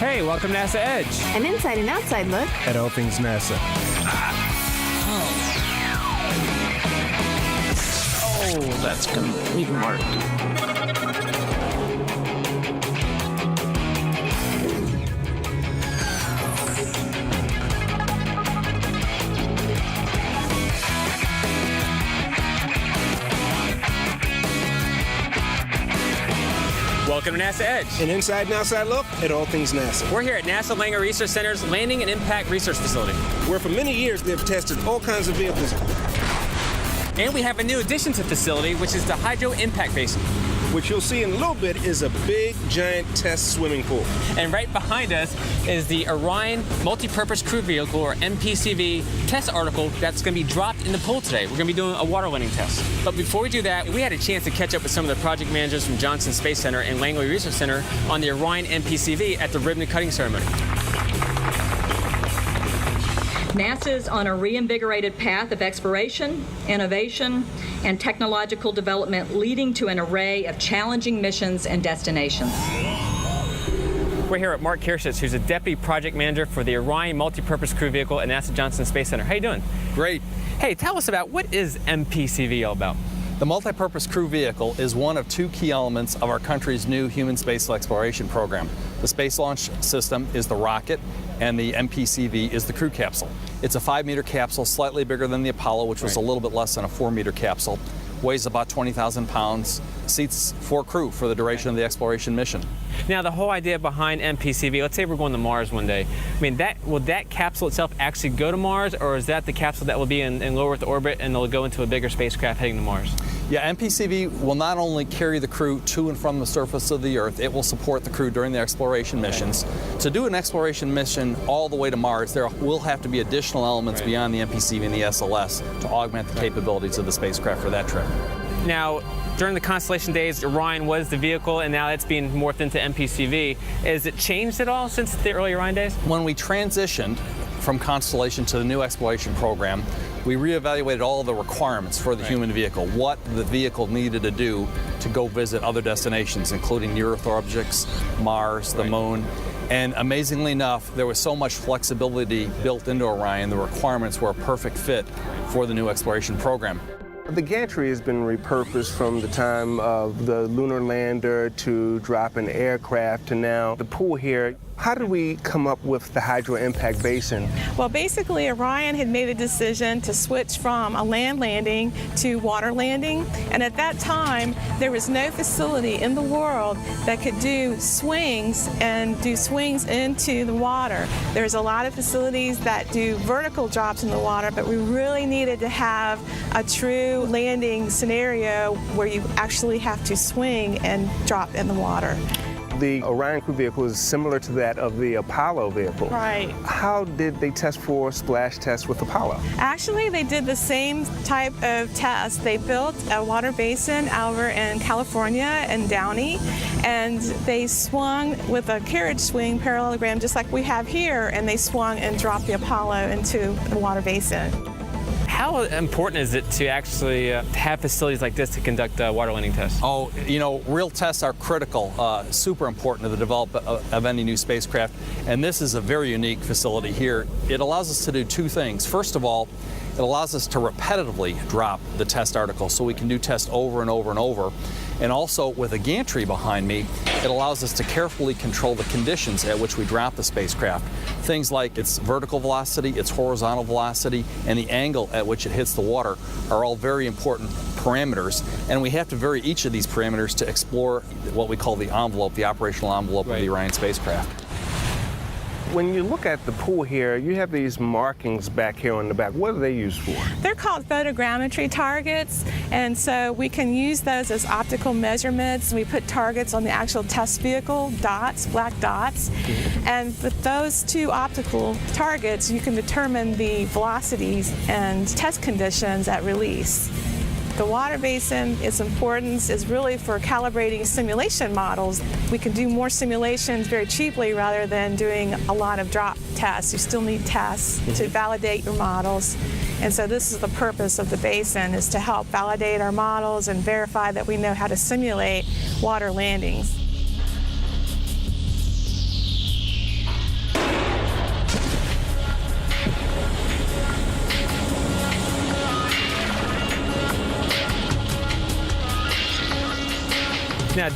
Hey, welcome to NASA Edge. An inside and outside look at all things NASA. Oh, that's complete mark. Welcome to NASA Edge. An inside and outside look at all things NASA. We're here at NASA Langer Research Center's Landing and Impact Research Facility, where for many years they've tested all kinds of vehicles. And we have a new addition to the facility, which is the Hydro Impact Basin. Which you'll see in a little bit is a big, giant test swimming pool. And right behind us is the Orion Multi-Purpose Crew Vehicle, or MPCV, test article that's going to be dropped in the pool today. We're going to be doing a water landing test. But before we do that, we had a chance to catch up with some of the project managers from Johnson Space Center and Langley Research Center on the Orion MPCV at the ribbon cutting ceremony. NASA is on a reinvigorated path of exploration, innovation, and technological development, leading to an array of challenging missions and destinations. We're here at Mark Kirschitz, who's a Deputy Project Manager for the Orion Multi-Purpose Crew Vehicle at NASA Johnson Space Center. How you doing? Great. Hey, tell us about what is MPCV all about? The Multi-Purpose Crew Vehicle is one of two key elements of our country's new human space exploration program. The Space Launch System is the rocket, and the MPCV is the crew capsule. It's a 5-meter capsule, slightly bigger than the Apollo, which was a little bit less than a 4-meter capsule. Weighs about 20,000 pounds, seats 4 crew for the duration of the exploration mission. Now, the whole idea behind MPCV, let's say we're going to Mars one day. I mean, will that capsule itself actually go to Mars, or is that the capsule that will be in low Earth orbit and they'll go into a bigger spacecraft heading to Mars? Yeah, MPCV will not only carry the crew to and from the surface of the Earth, it will support the crew during the exploration missions. To do an exploration mission all the way to Mars, there will have to be additional elements beyond the MPCV and the SLS to augment the capabilities of the spacecraft for that trip. Now, during the Constellation days, Orion was the vehicle, and now it's being morphed into MPCV. Has it changed at all since the early Orion days? When we transitioned from Constellation to the new exploration program, we reevaluated all of the requirements for the human vehicle, what the vehicle needed to do to go visit other destinations, including near-Earth objects, Mars, the Moon. And amazingly enough, there was so much flexibility built into Orion, the requirements were a perfect fit for the new exploration program. The gantry has been repurposed from the time of the lunar lander to drop an aircraft to now the pool here. How did we come up with the Hydro Impact Basin? Well, basically, Orion had made a decision to switch from a land landing to water landing. And at that time, there was no facility in the world that could do swings and do swings into the water. There's a lot of facilities that do vertical drops in the water, but we really needed to have a true landing scenario where you actually have to swing and drop in the water. The Orion crew vehicle is similar to that of the Apollo vehicle. Right. How did they test for splash tests with Apollo? Actually, they did the same type of test. They built a water basin over in California in Downey, and they swung with a carriage swing parallelogram just like we have here, and they swung and dropped the Apollo into the water basin. How important is it to actually have facilities like this to conduct water landing tests? Oh, you know, real tests are critical, super important to the development of any new spacecraft, and this is a very unique facility here. It allows us to do two things. First of all, it allows us to repetitively drop the test article, so we can do tests over and over and over. And also, with a gantry behind me, it allows us to carefully control the conditions at which we drop the spacecraft. Things like its vertical velocity, its horizontal velocity, and the angle at which it hits the water are all very important parameters. And we have to vary each of these parameters to explore what we call the envelope, the operational envelope of the Orion spacecraft. When you look at the pool here, you have these markings back here on the back. What are they used for? They're called photogrammetry targets, and so we can use those as optical measurements. We put targets on the actual test vehicle, dots, black dots, and with those two optical targets, you can determine the velocities and test conditions at release. The water basin, its importance is really for calibrating simulation models. We can do more simulations very cheaply rather than doing a lot of drop tests. You still need tests to validate your models. And so this is the purpose of the basin, is to help validate our models and verify that we know how to simulate water landings.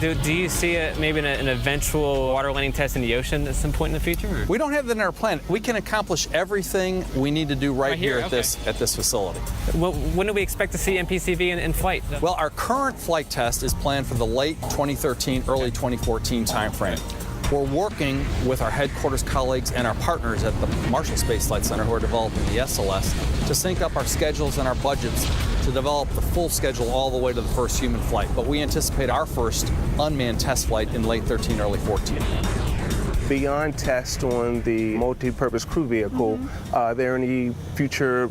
do you see it maybe an eventual water landing test in the ocean at some point in the future? Or? We don't have that in our plan. We can accomplish everything we need to do right here at okay. this facility. Well, when do we expect to see MPCV in flight? Well, our current flight test is planned for the late 2013, early 2014 timeframe. We're working with our headquarters colleagues and our partners at the Marshall Space Flight Center who are developing the SLS to sync up our schedules and our budgets to develop the full schedule all the way to the first human flight. But we anticipate our first unmanned test flight in late 13, early 14. Beyond tests on the multi-purpose crew vehicle, are there any future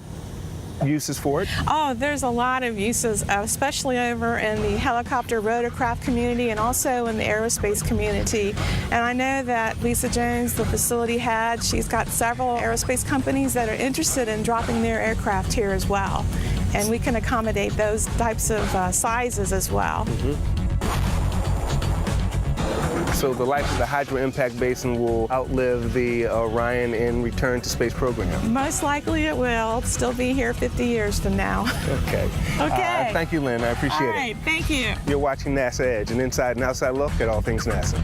uses for it? Oh, there's a lot of uses, especially over in the helicopter rotorcraft community and also in the aerospace community. And I know that Lisa Jones, the facility head, she's got several aerospace companies that are interested in dropping their aircraft here as well. And we can accommodate those types of sizes as well. So the life of the Hydro Impact Basin will outlive the Orion and Return to Space program? Most likely it will still be here 50 years from now. Okay. Okay. Thank you, Lynn. I appreciate it. All right, thank you. You're watching NASA Edge, an inside and outside look at all things NASA.